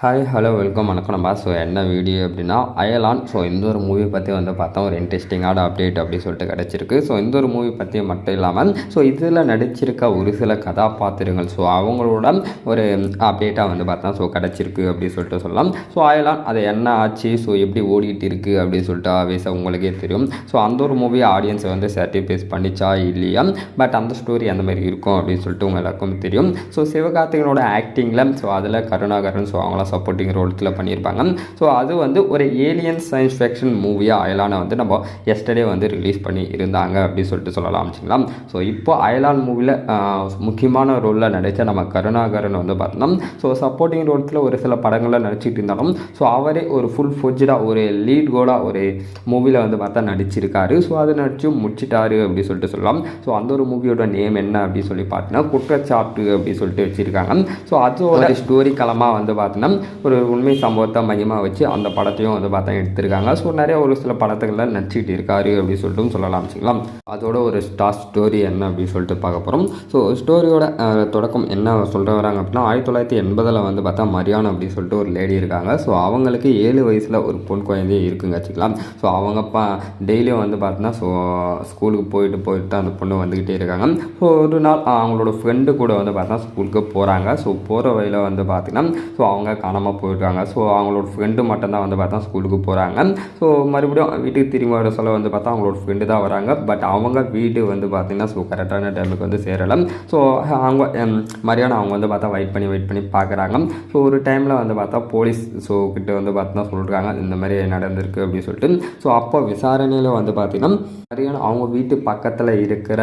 Hi hello welcome வணக்கம் நம்ம. என்ன வீடியோ அப்படின்னா அயலான். இந்த ஒரு மூவி பற்றி பார்த்தா ஒரு இன்ட்ரெஸ்டிங்கான அப்டேட் அப்படின்னு சொல்லிட்டு கிடச்சிருக்கு. இந்த ஒரு மூவி பற்றி மட்டும் இல்லாமல் இதில் நடிச்சிருக்க ஒரு சில கதாபாத்திரங்கள் அவங்களோட ஒரு அப்டேட்டாக பார்த்தா கிடச்சிருக்கு அப்படின்னு சொல்லிட்டு சொல்லலாம். அயலான் அது என்ன ஆச்சு, எப்படி ஓடிட்டு இருக்குது அப்படின்னு சொல்லிட்டு ஆவேசம் உங்களுக்கே தெரியும். அந்த ஒரு மூவி ஆடியன்ஸை சாட்டிஸ்ஃபைஸ் பண்ணிச்சா இல்லையா, பட் அந்த ஸ்டோரி அந்த மாதிரி இருக்கும் அப்படின்னு சொல்லிட்டு உங்கள் எல்லாருக்கும் தெரியும். சிவகார்த்திகனோட ஆக்டிங்கில் அதில் கருணாகரன் அவங்களாம் சப்போர்ட்டிங் ரோல்ஸில் பண்ணியிருப்பாங்க. அது ஒரு ஏலியன் சயின்ஸ் ஃபிக்ஷன் மூவியாக அயலானை நம்ம எஸ்டர்டே ரிலீஸ் பண்ணி இருந்தாங்க அப்படின்னு சொல்லிட்டு சொல்லலாம் வச்சுங்களா. இப்போ அயலான் மூவியில் முக்கியமான ரோலில் நடித்த நம்ம கருணாகரன் பார்த்தோம்னா சப்போர்ட்டிங் ரோல்ஸில் ஒரு சில படங்களில் நடிச்சிட்டு இருந்தாலும் அவரே ஒரு ஃபுல் ஃபுட்ஜாக ஒரு லீட் கோலாக ஒரு மூவியில் பார்த்தா நடிச்சிருக்காரு. அதை நடிச்சு முடிச்சிட்டாரு அப்படின்னு சொல்லிட்டு சொல்லலாம். அந்த ஒரு மூவியோட நேம் என்ன அப்படின்னு சொல்லி பார்த்தீங்கன்னா குற்றச்சாட்டு அப்படின்னு சொல்லிட்டு வச்சுருக்காங்க. அதோட ஸ்டோரி களமாக பார்த்தீங்கன்னா ஒரு உண்மை சம்பவத்தை மையமாக வச்சு அந்த படத்தையும் பார்த்தா எடுத்திருக்காங்க. நிறைய ஒரு சில படத்துகளில் நடிச்சிட்டு இருக்காரு அப்படின்னு சொல்லிட்டு சொல்லலாம் வச்சுக்கலாம். அதோட ஒரு ஸ்டோரி என்ன அப்படின்னு சொல்லிட்டு பார்க்க போகிறோம். ஸ்டோரியோட தொடக்கம் என்ன சொல்கிற வராங்க அப்படின்னா 1980 பார்த்தா மரியான் அப்படின்னு சொல்லிட்டு ஒரு லேடி இருக்காங்க. அவங்களுக்கு 7 வயசில் ஒரு பொன் குழந்தையே இருக்குங்க வச்சுக்கலாம். அவங்க டெய்லியும் பார்த்தீங்கன்னா ஸ்கூலுக்கு போயிட்டு அந்த பொண்ணு வந்துக்கிட்டே இருக்காங்க. ஒரு நாள் அவங்களோட ஃப்ரெண்டு கூட பார்த்தா ஸ்கூலுக்கு போகிறாங்க. போகிற வழியில் பார்த்தீங்கன்னா அவங்க காணாமல் போயிருக்காங்க. அவங்களோட ஃப்ரெண்டு மட்டும்தான் பார்த்தா ஸ்கூலுக்கு போகிறாங்க. மறுபடியும் வீட்டுக்கு திரும்ப வர சொல்ல பார்த்தா அவங்களோட ஃப்ரெண்டு தான் வராங்க. பட் அவங்க வீடு பார்த்திங்கன்னா கரெக்டான டைமுக்கு சேரலை. அவங்க மரியாதை அவங்க பார்த்தா வெயிட் பண்ணி பார்க்குறாங்க. ஒரு டைமில் பார்த்தா போலீஸ் கிட்ட பார்த்தா சொல்கிறாங்க இந்த மாதிரி நடந்திருக்கு அப்படின்னு சொல்லிட்டு. அப்போ விசாரணையில் பார்த்திங்கன்னா மரியாதை அவங்க வீட்டு பக்கத்தில் இருக்கிற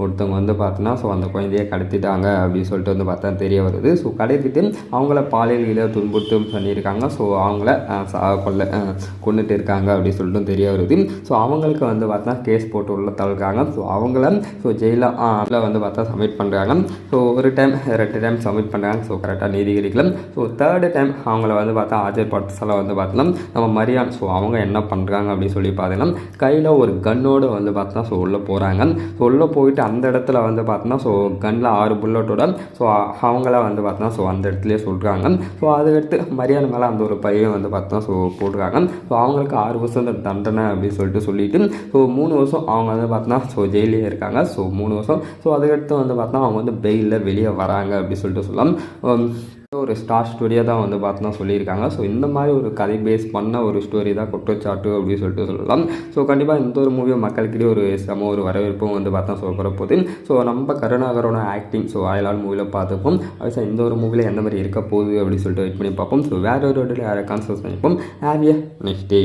ஒருத்தவங்க பார்த்தீங்கன்னா அந்த குழந்தையை கடத்திட்டாங்க அப்படின்னு சொல்லிட்டு பார்த்தா தெரிய வருது. கடத்திட்டு அவங்கள பாலியல் துன்புறுத்தும் பண்ணியிருக்காங்க. அவங்கள கொண்டுட்டு இருக்காங்க அப்படின்னு சொல்லிட்டு தெரிய வருது. அவங்களுக்கு பார்த்தா கேஸ் போட்டு உள்ள தள்ளுறாங்க. அவங்கள ஜெயிலில் பார்த்தா சப்மிட் பண்ணுறாங்க. ஒரு டைம் 2 டைம் சப்மிட் பண்ணுறாங்க. கரெக்டாக நீதிபதிகளை. 3rd டைம் அவங்கள பார்த்தா ஆஜர்படுத்தல பார்த்தோம்னா நம்ம மரியான். அவங்க என்ன பண்ணுறாங்க அப்படின்னு சொல்லி பார்த்தீங்கன்னா கையில் ஒரு கன்னோடு பார்த்தா உள்ளே போகிறாங்க. உள்ளே போயிட்டு அந்த இடத்துல பார்த்தோன்னா கன்னில் 6 புல்லட்டோட அவங்கள பார்த்தா அந்த இடத்துலேயே சொல்கிறாங்க. அதுக்கடுத்து மரியாதை மேலே அந்த ஒரு பையன் பார்த்தா போட்டுருக்காங்க. அவங்களுக்கு 6 வருஷம் தண்டனை அப்படின்னு சொல்லிட்டு 3 வருஷம் அவங்க பார்த்தா ஜெயிலே இருக்காங்க. 3 வருஷம். அதுக்கடுத்து பார்த்தா அவங்க பெயிலில் வெளியே வராங்க அப்படின்னு சொல்லிட்டு சொல்லலாம். ஒரு ஸ்டோரியாக தான் பார்த்தோன்னா சொல்லியிருக்காங்க. இந்த மாதிரி ஒரு கதை பேஸ் பண்ண ஒரு ஸ்டோரி தான் குற்றச்சாட்டு அப்படின்னு சொல்லிட்டு சொல்லலாம். கண்டிப்பாக இந்த ஒரு மூவியை மக்களுக்கிடையே ஒரு ஒரு வரவேற்பும் பார்த்தா சொல்கிற போது நம்ம கருணாகரோட ஆக்டிங் அயலான் மூவியில் பார்த்துப்போம். இந்த ஒரு மூவியில் எந்த மாதிரி இருக்க போகுது அப்படின்னு சொல்லிட்டு வெயிட் பண்ணி பார்ப்போம். வேறு ஒரு யாரை கான்சர்ஸ் பண்ணிப்போம். Have a next day.